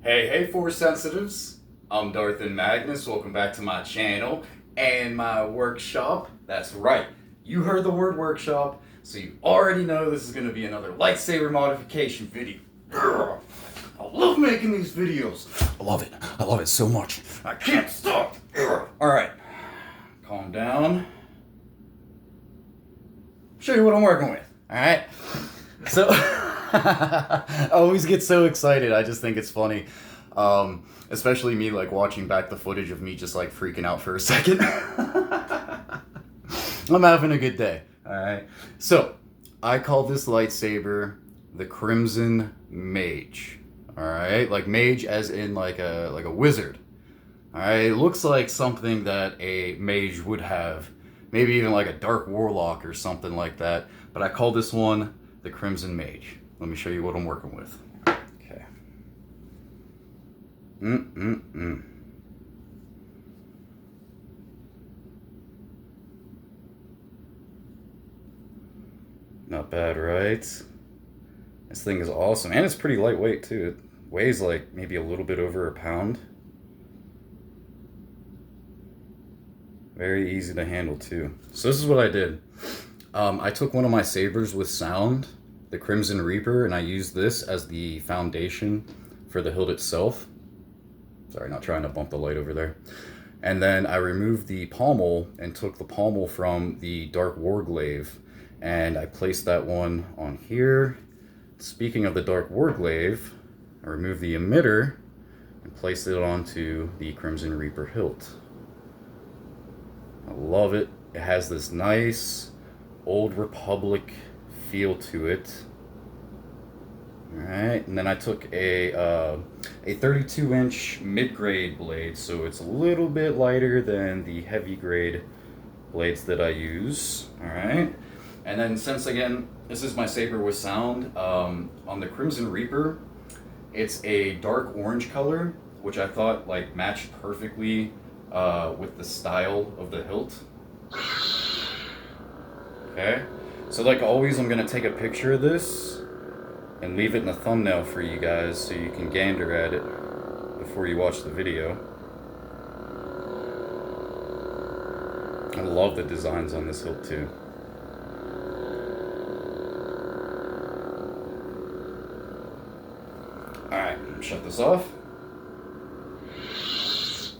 Hey, Force Sensitives. I'm Darth and Magnus. Welcome back to my channel and my workshop. That's right, you heard the word workshop, so you already know this is going to be another lightsaber modification video. Grr. I love making these videos. I love it so much. I can't stop. Alright, calm down. Show you what I'm working with. Alright? So, I always get so excited. I just think it's funny. Especially me, like, watching back the footage of me just, like, freaking out for a second. I'm having a good day. Alright? So, I call this lightsaber the Crimson Mage. Alright? Like, mage as in, like a wizard. Alright? It looks like something that a mage would have. Maybe even like a Dark Warlock or something like that. But I call this one the Crimson Mage. Let me show you what I'm working with. Okay. Not bad, right? This thing is awesome. And it's pretty lightweight, too. It weighs like maybe a little bit over a pound. Very easy to handle, too. So this is what I did. I took one of my sabers with sound, the Crimson Reaper, and I used this as the foundation for the hilt itself. Sorry, not trying to bump the light over there. And then I removed the pommel and took the pommel from the Dark War Glaive, and I placed that one on here. Speaking of the Dark War Glaive, I removed the emitter and placed it onto the Crimson Reaper Hilt. I love it. It has this nice Old Republic feel to it. Alright, and then I took a 32-inch mid-grade blade, so it's a little bit lighter than the heavy grade blades that I use. Alright, and then since, again, this is my saber with sound, on the Crimson Reaper, it's a dark orange color, which I thought like matched perfectly with the style of the hilt. Okay, so like always, I'm gonna take a picture of this and leave it in the thumbnail for you guys so you can gander at it before you watch the video. I love the designs on this hilt too. Alright, shut this off.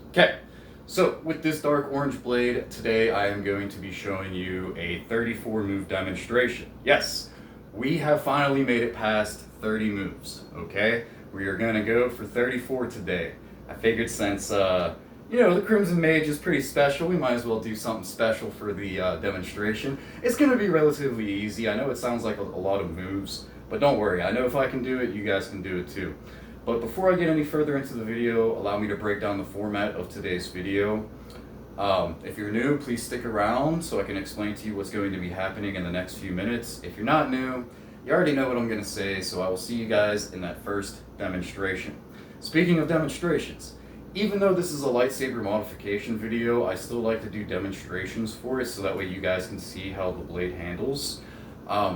Okay. So, with this dark orange blade, today I am going to be showing you a 34 move demonstration. Yes, we have finally made it past 30 moves, okay? We are going to go for 34 today. I figured since, the Crimson Mage is pretty special, we might as well do something special for the demonstration. It's going to be relatively easy. I know it sounds like a lot of moves, but don't worry. I know if I can do it, you guys can do it too. But before I get any further into the video, allow me to break down the format of today's video. If you're new, please stick around so I can explain to you what's going to be happening in the next few minutes. If you're not new, you already know what I'm going to say, so I will see you guys in that first demonstration. Speaking of demonstrations, even though this is a lightsaber modification video, I still like to do demonstrations for it so that way you guys can see how the blade handles.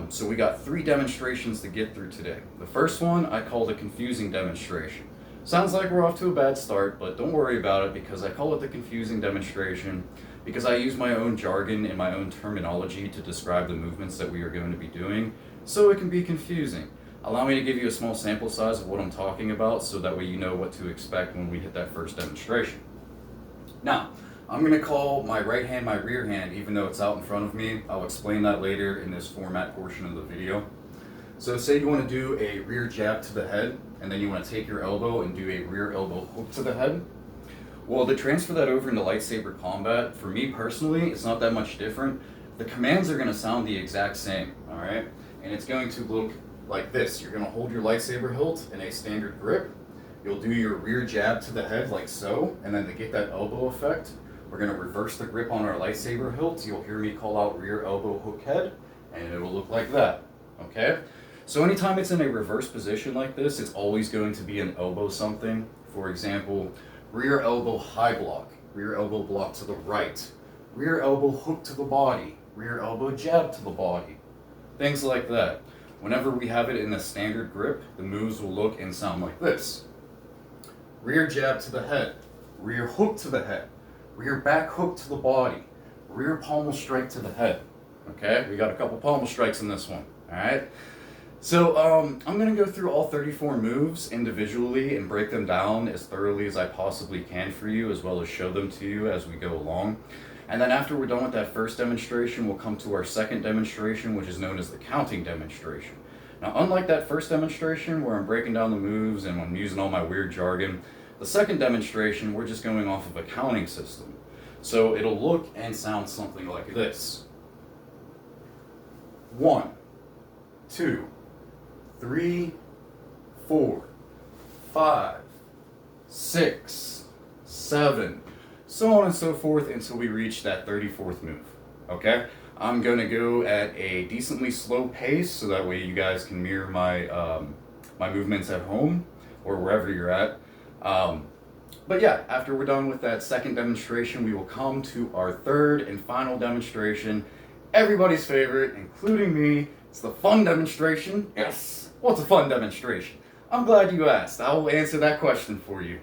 So we got 3 demonstrations to get through today. The first one I call the confusing demonstration. Sounds like we're off to a bad start, but don't worry about it because I call it the confusing demonstration because I use my own jargon and my own terminology to describe the movements that we are going to be doing, so it can be confusing. Allow me to give you a small sample size of what I'm talking about so that way you know what to expect when we hit that first demonstration. Now, I'm going to call my right hand my rear hand, even though it's out in front of me. I'll explain that later in this format portion of the video. So say you want to do a rear jab to the head, and then you want to take your elbow and do a rear elbow hook to the head. Well, to transfer that over into lightsaber combat, for me personally, it's not that much different. The commands are going to sound the exact same, alright? And it's going to look like this. You're going to hold your lightsaber hilt in a standard grip. You'll do your rear jab to the head like so, and then to get that elbow effect, we're going to reverse the grip on our lightsaber hilt. You'll hear me call out rear elbow hook head, and it will look like that, okay? So anytime it's in a reverse position like this, it's always going to be an elbow something. For example, rear elbow high block, rear elbow block to the right, rear elbow hook to the body, rear elbow jab to the body, things like that. Whenever we have it in a standard grip, the moves will look and sound like this. rear jab to the head, rear hook to the head, rear back hook to the body, rear pommel strike to the head. Okay, we got a couple pommel strikes in this one. All right. So I'm going to go through all 34 moves individually and break them down as thoroughly as I possibly can for you, as well as show them to you as we go along. And then after we're done with that first demonstration, we'll come to our second demonstration, which is known as the counting demonstration. Now, unlike that first demonstration where I'm breaking down the moves and I'm using all my weird jargon, the second demonstration, we're just going off of a counting system. So it'll look and sound something like this. 1, 2, 3, 4, 5, 6, 7, so on and so forth until we reach that 34th move. Okay? I'm going to go at a decently slow pace so that way you guys can mirror my my movements at home or wherever you're at. But yeah, after we're done with that second demonstration, we will come to our third and final demonstration. Everybody's favorite, including me. It's the fun demonstration. Yes. What's a fun demonstration? I'm glad you asked. I will answer that question for you.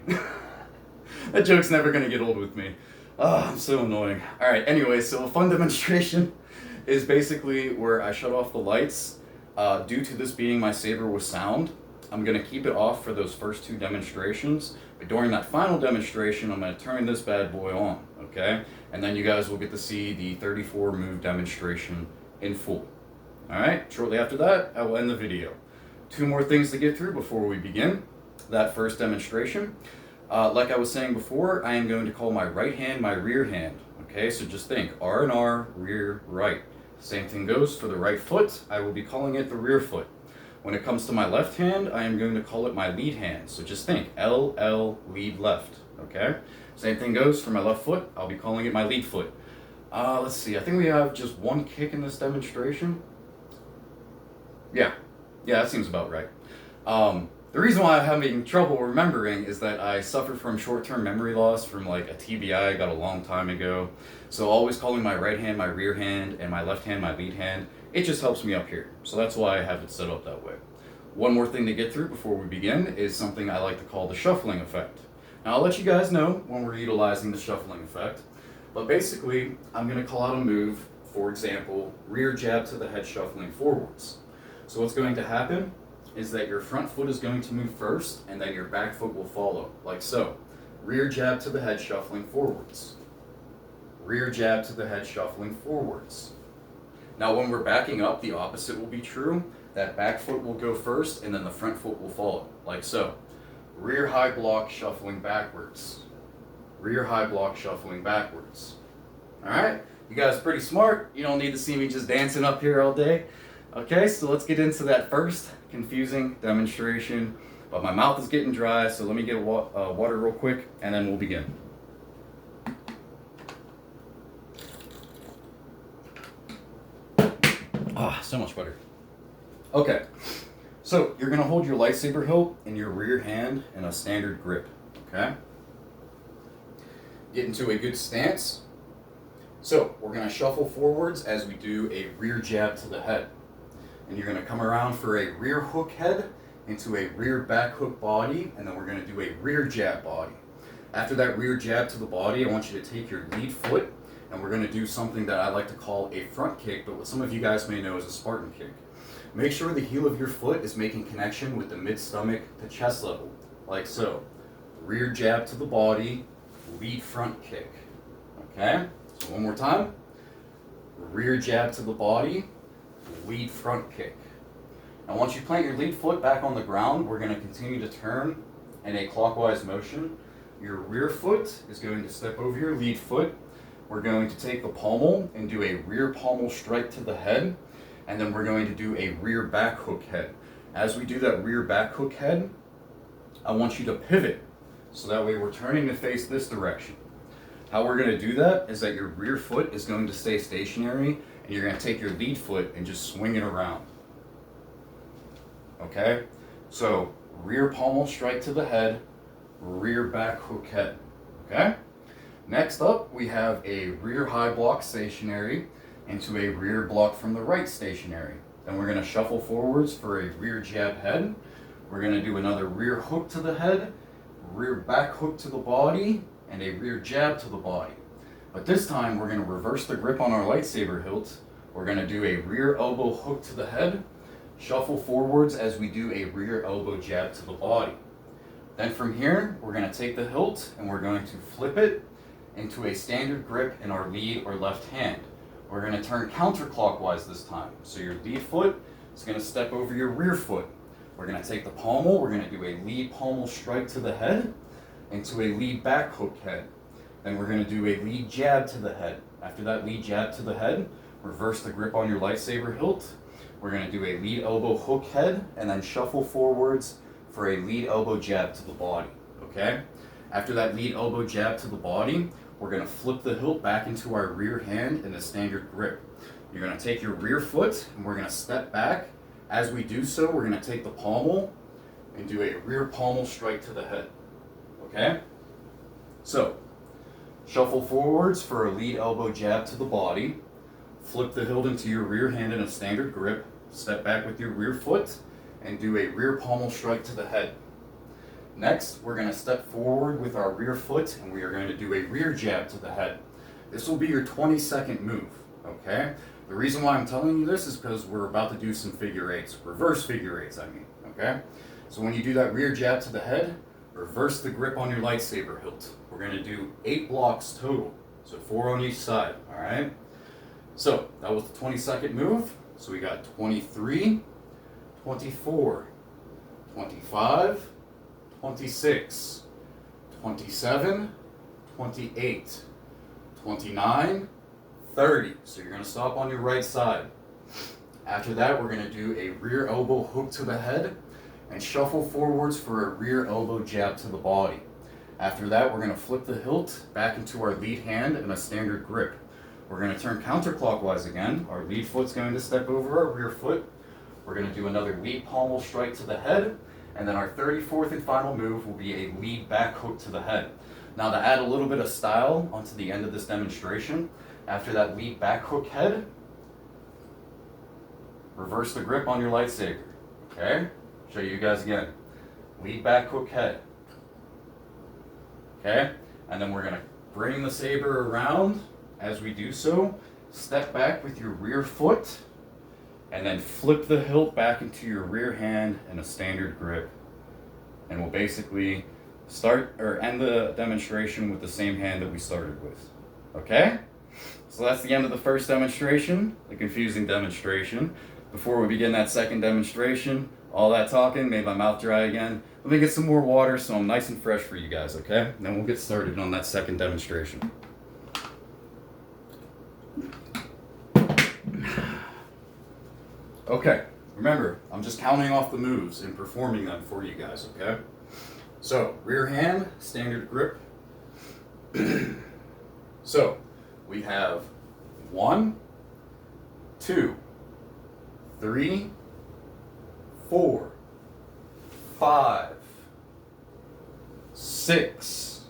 That joke's never going to get old with me. Oh, I'm so annoying. Alright, anyway, so a fun demonstration is basically where I shut off the lights. Due to this being my saber with sound, I'm going to keep it off for those first two demonstrations. But during that final demonstration, I'm going to turn this bad boy on. Okay? And then you guys will get to see the 34 move demonstration in full. Alright, shortly after that, I will end the video. 2 more things to get through before we begin that first demonstration. Like I was saying before, I am going to call my right hand my rear hand. Okay, so just think R and R, rear, right. Same thing goes for the right foot. I will be calling it the rear foot. When it comes to my left hand, I am going to call it my lead hand. So just think L, L, lead left. Okay, same thing goes for my left foot. I'll be calling it my lead foot. Let's see, I think we have just 1 kick in this demonstration. Yeah, that seems about right. The reason why I'm having trouble remembering is that I suffer from short-term memory loss from like a TBI I got a long time ago. So always calling my right hand my rear hand and my left hand my lead hand, it just helps me up here. So that's why I have it set up that way. One more thing to get through before we begin is something I like to call the shuffling effect. Now I'll let you guys know when we're utilizing the shuffling effect, but basically I'm going to call out a move, for example, rear jab to the head shuffling forwards. So what's going to happen is that your front foot is going to move first and then your back foot will follow, like so. Rear jab to the head shuffling forwards. Rear jab to the head shuffling forwards. Now when we're backing up, the opposite will be true. That back foot will go first and then the front foot will follow, like so. Rear high block shuffling backwards. Rear high block shuffling backwards. Alright, you guys are pretty smart. You don't need to see me just dancing up here all day. Okay, so let's get into that first confusing demonstration. But my mouth is getting dry, so let me get water real quick, and then we'll begin. Ah, so much better. Okay, so you're going to hold your lightsaber hilt in your rear hand in a standard grip, okay? Get into a good stance. So we're going to shuffle forwards as we do a rear jab to the head. And you're going to come around for a rear hook head into a rear back hook body, and then we're going to do a rear jab body. After that rear jab to the body, I want you to take your lead foot, and we're going to do something that I like to call a front kick, but what some of you guys may know as a Spartan kick. Make sure the heel of your foot is making connection with the mid-stomach to chest level, like so. Rear jab to the body, lead front kick. Okay? So one more time. Rear jab to the body, lead front kick. Now once you plant your lead foot back on the ground, we're going to continue to turn in a clockwise motion. Your rear foot is going to step over your lead foot. We're going to take the pommel and do a rear pommel strike to the head, and then we're going to do a rear back hook head. As we do that rear back hook head, I want you to pivot, so that way we're turning to face this direction. How we're going to do that is that your rear foot is going to stay stationary, and you're going to take your lead foot and just swing it around. Okay? So, rear pommel strike to the head, rear back hook head. Okay? Next up, we have a rear high block stationary into a rear block from the right stationary. Then we're going to shuffle forwards for a rear jab head. We're going to do another rear hook to the head, rear back hook to the body, and a rear jab to the body. But this time we're going to reverse the grip on our lightsaber hilt. We're going to do a rear elbow hook to the head, shuffle forwards as we do a rear elbow jab to the body. Then from here, we're going to take the hilt and we're going to flip it into a standard grip in our lead or left hand. We're going to turn counterclockwise this time. So your lead foot is going to step over your rear foot. We're going to take the pommel, we're going to do a lead pommel strike to the head into a lead back hook head. Then we're going to do a lead jab to the head. After that lead jab to the head, reverse the grip on your lightsaber hilt. We're going to do a lead elbow hook head and then shuffle forwards for a lead elbow jab to the body. Okay? After that lead elbow jab to the body, we're going to flip the hilt back into our rear hand in a standard grip. You're going to take your rear foot and we're going to step back. As we do so, we're going to take the pommel and do a rear pommel strike to the head. Okay? So, shuffle forwards for a lead elbow jab to the body. Flip the hilt into your rear hand in a standard grip. Step back with your rear foot and do a rear pommel strike to the head. Next, we're going to step forward with our rear foot and we are going to do a rear jab to the head. This will be your 20-second move. Okay? The reason why I'm telling you this is because we're about to do some figure eights. Reverse figure eights, I mean. Okay? So when you do that rear jab to the head, reverse the grip on your lightsaber hilt. We're going to do 8 blocks total. So 4 on each side. Alright? So that was the 20-second move. So we got 23, 24, 25, 26, 27, 28, 29, 30. So you're going to stop on your right side. After that, we're going to do a rear elbow hook to the head and shuffle forwards for a rear elbow jab to the body. After that, we're going to flip the hilt back into our lead hand in a standard grip. We're going to turn counterclockwise again. Our lead foot's going to step over our rear foot. We're going to do another lead pommel strike to the head. And then our 34th and final move will be a lead back hook to the head. Now to add a little bit of style onto the end of this demonstration, after that lead back hook head, reverse the grip on your lightsaber. Okay? Show you guys again. Lead back hook head. Okay? And then we're going to bring the saber around. As we do so, step back with your rear foot and then flip the hilt back into your rear hand in a standard grip. And we'll basically start or end the demonstration with the same hand that we started with. Okay? So that's the end of the first demonstration, the confusing demonstration. Before we begin that second demonstration, all that talking made my mouth dry again. Let me get some more water so I'm nice and fresh for you guys, okay? Then we'll get started on that second demonstration. Okay, remember, I'm just counting off the moves and performing them for you guys, okay? So, rear hand, standard grip. So, we have 1, 2, 3, 4, 5, 6,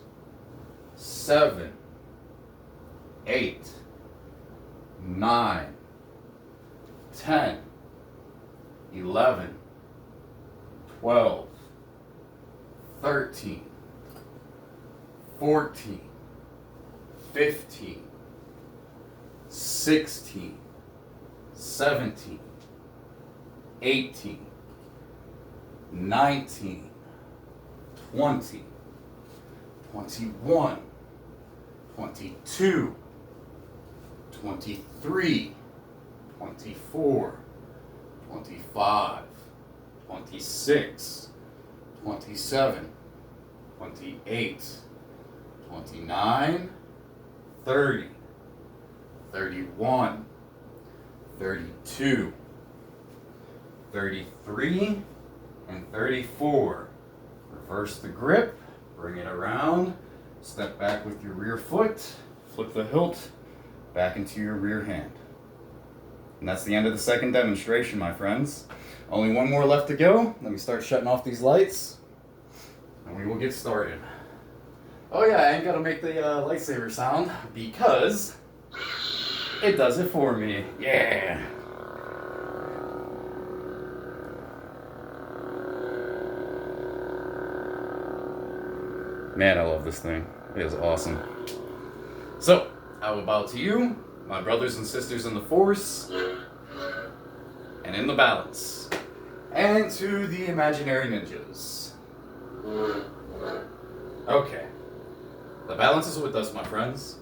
7, 8, 9, 10, 11, 12, 13, 14, 15, 16, 17, 18, 19, 20, 21, 22, 23, 24, 25, 26, 27, 28, 29, 30, 31, 32, 33, and 34. Reverse the grip, bring it around, step back with your rear foot, flip the hilt back into your rear hand. And that's the end of the second demonstration, my friends. Only one more left to go. Let me start shutting off these lights, and we will get started. Oh yeah, I ain't gotta make the lightsaber sound because it does it for me. Yeah. Man, I love this thing. It is awesome. So, how about to you, my brothers and sisters in the Force, and in the balance, and to the imaginary ninjas. Okay. The balance is with us, my friends.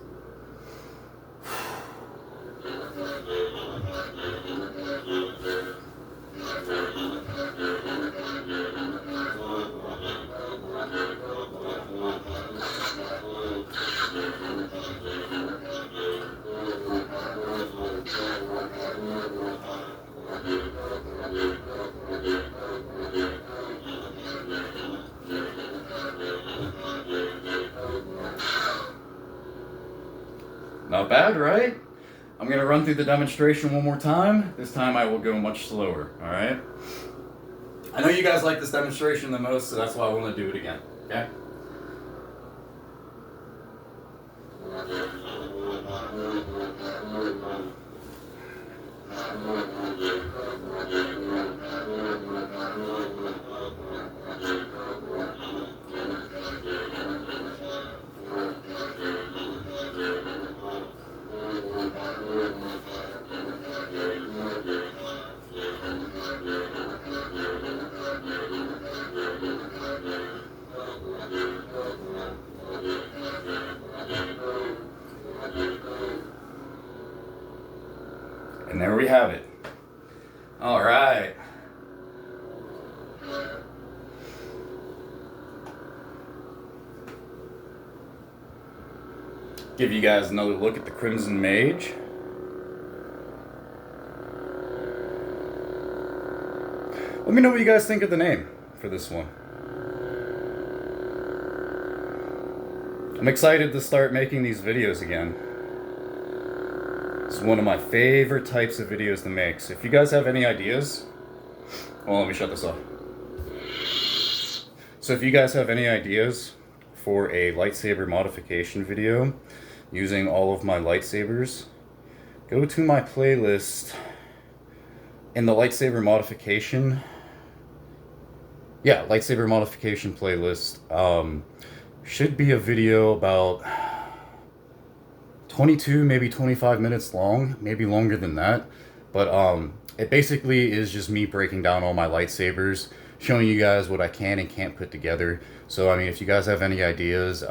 Not bad, right? I'm gonna run through the demonstration one more time. This time I will go much slower, alright? I know you guys like this demonstration the most, so that's why I want to do it again, okay? And there we have it. All right. Give you guys another look at the Crimson Mage. Let me know what you guys think of the name for this one. I'm excited to start making these videos again. It's one of my favorite types of videos to make. So if you guys have any ideas, well, let me shut this off. So if you guys have any ideas for a lightsaber modification video using all of my lightsabers, go to my playlist in the lightsaber modification. Yeah, lightsaber modification playlist. Should be a video about 22, maybe 25 minutes long, maybe longer than that. But it basically is just me breaking down all my lightsabers, showing you guys what I can and can't put together. So, I mean, if you guys have any ideas,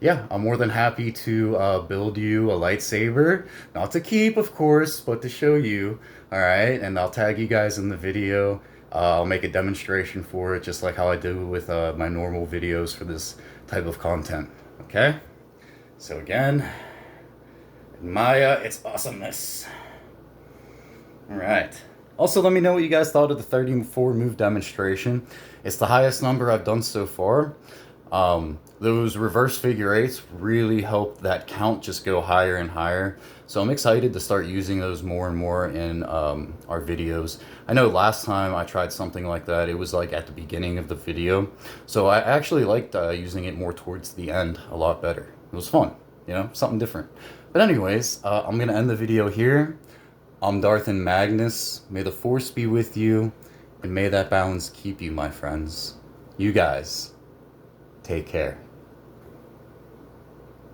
yeah, I'm more than happy to build you a lightsaber. Not to keep, of course, but to show you, alright? And I'll tag you guys in the video. I'll make a demonstration for it, just like how I do with my normal videos for this type of content, okay? So again, admire its awesomeness. Alright. Also, let me know what you guys thought of the 34 move demonstration. It's the highest number I've done so far. Those reverse figure eights really help that count just go higher and higher. So I'm excited to start using those more and more in our videos. I know last time I tried something like that, it was like at the beginning of the video. So I actually liked using it more towards the end a lot better. It was fun, you know, something different. But anyways, I'm going to end the video here. I'm Darth and Magnus. May the Force be with you, and may that balance keep you, my friends. You guys, take care.